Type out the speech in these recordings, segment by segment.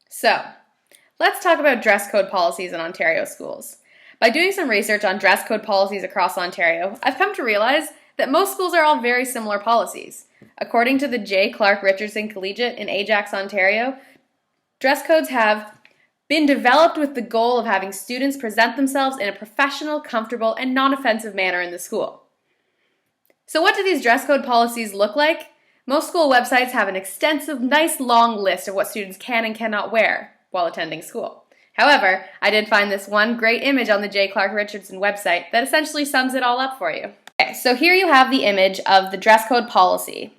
So, let's talk about dress code policies in Ontario schools. By doing some research on dress code policies across Ontario, I've come to realize that most schools are all very similar policies. According to the J. Clark Richardson Collegiate in Ajax, Ontario, dress codes have been developed with the goal of having students present themselves in a professional, comfortable, and non-offensive manner in the school. So what do these dress code policies look like? Most school websites have an extensive, nice long list of what students can and cannot wear while attending school. However, I did find this one great image on the J. Clark Richardson website that essentially sums it all up for you. Okay, so here you have the image of the dress code policy.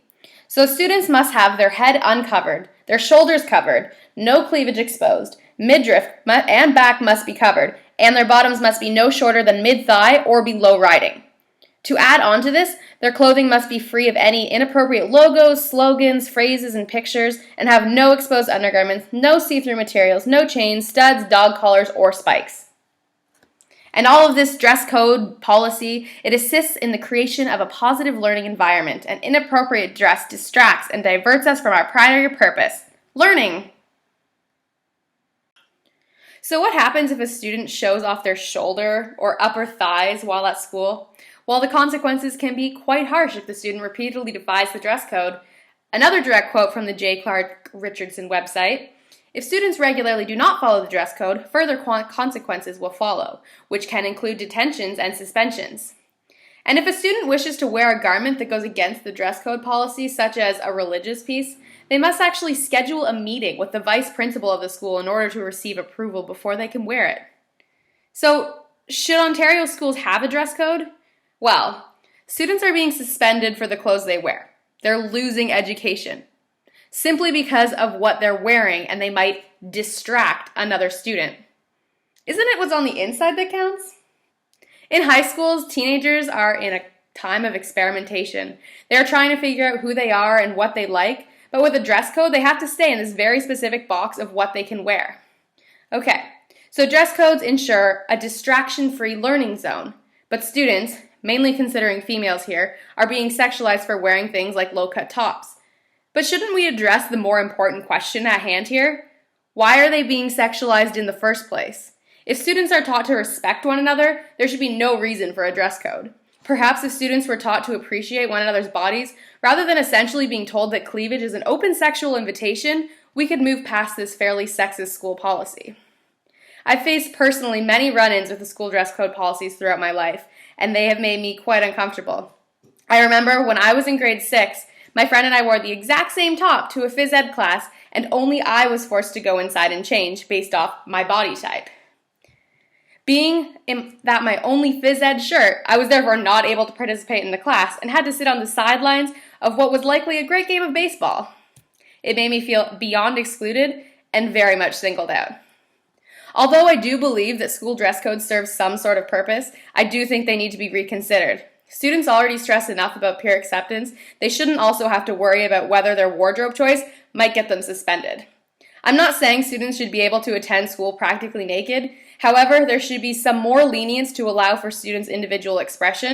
So students must have their head uncovered, their shoulders covered, no cleavage exposed, midriff and back must be covered, and their bottoms must be no shorter than mid-thigh or below riding. To add on to this, their clothing must be free of any inappropriate logos, slogans, phrases, and pictures, and have no exposed undergarments, no see-through materials, no chains, studs, dog collars, or spikes. And all of this dress code policy, it assists in the creation of a positive learning environment, and inappropriate dress distracts and diverts us from our primary purpose, learning. So what happens if a student shows off their shoulder or upper thighs while at school? Well, the consequences can be quite harsh if the student repeatedly defies the dress code. Another direct quote from the J. Clark Richardson website: if students regularly do not follow the dress code, further consequences will follow, which can include detentions and suspensions. And if a student wishes to wear a garment that goes against the dress code policy, such as a religious piece, they must actually schedule a meeting with the vice principal of the school in order to receive approval before they can wear it. So, should Ontario schools have a dress code? Well, students are being suspended for the clothes they wear. They're losing education simply because of what they're wearing, and they might distract another student. Isn't it what's on the inside that counts? In high schools, teenagers are in a time of experimentation. They're trying to figure out who they are and what they like, but with a dress code, they have to stay in this very specific box of what they can wear. Okay, so dress codes ensure a distraction-free learning zone, but students, mainly considering females here, are being sexualized for wearing things like low-cut tops. But shouldn't we address the more important question at hand here? Why are they being sexualized in the first place? If students are taught to respect one another, there should be no reason for a dress code. Perhaps if students were taught to appreciate one another's bodies, rather than essentially being told that cleavage is an open sexual invitation, we could move past this fairly sexist school policy. I've faced personally many run-ins with the school dress code policies throughout my life, and they have made me quite uncomfortable. I remember when I was in grade 6, my friend and I wore the exact same top to a phys ed class, and only I was forced to go inside and change based off my body type. Being in that my only phys ed shirt, I was therefore not able to participate in the class and had to sit on the sidelines of what was likely a great game of baseball. It made me feel beyond excluded and very much singled out. Although I do believe that school dress codes serve some sort of purpose, I do think they need to be reconsidered. Students already stress enough about peer acceptance, they shouldn't also have to worry about whether their wardrobe choice might get them suspended. I'm not saying students should be able to attend school practically naked. However, there should be some more lenience to allow for students' individual expression.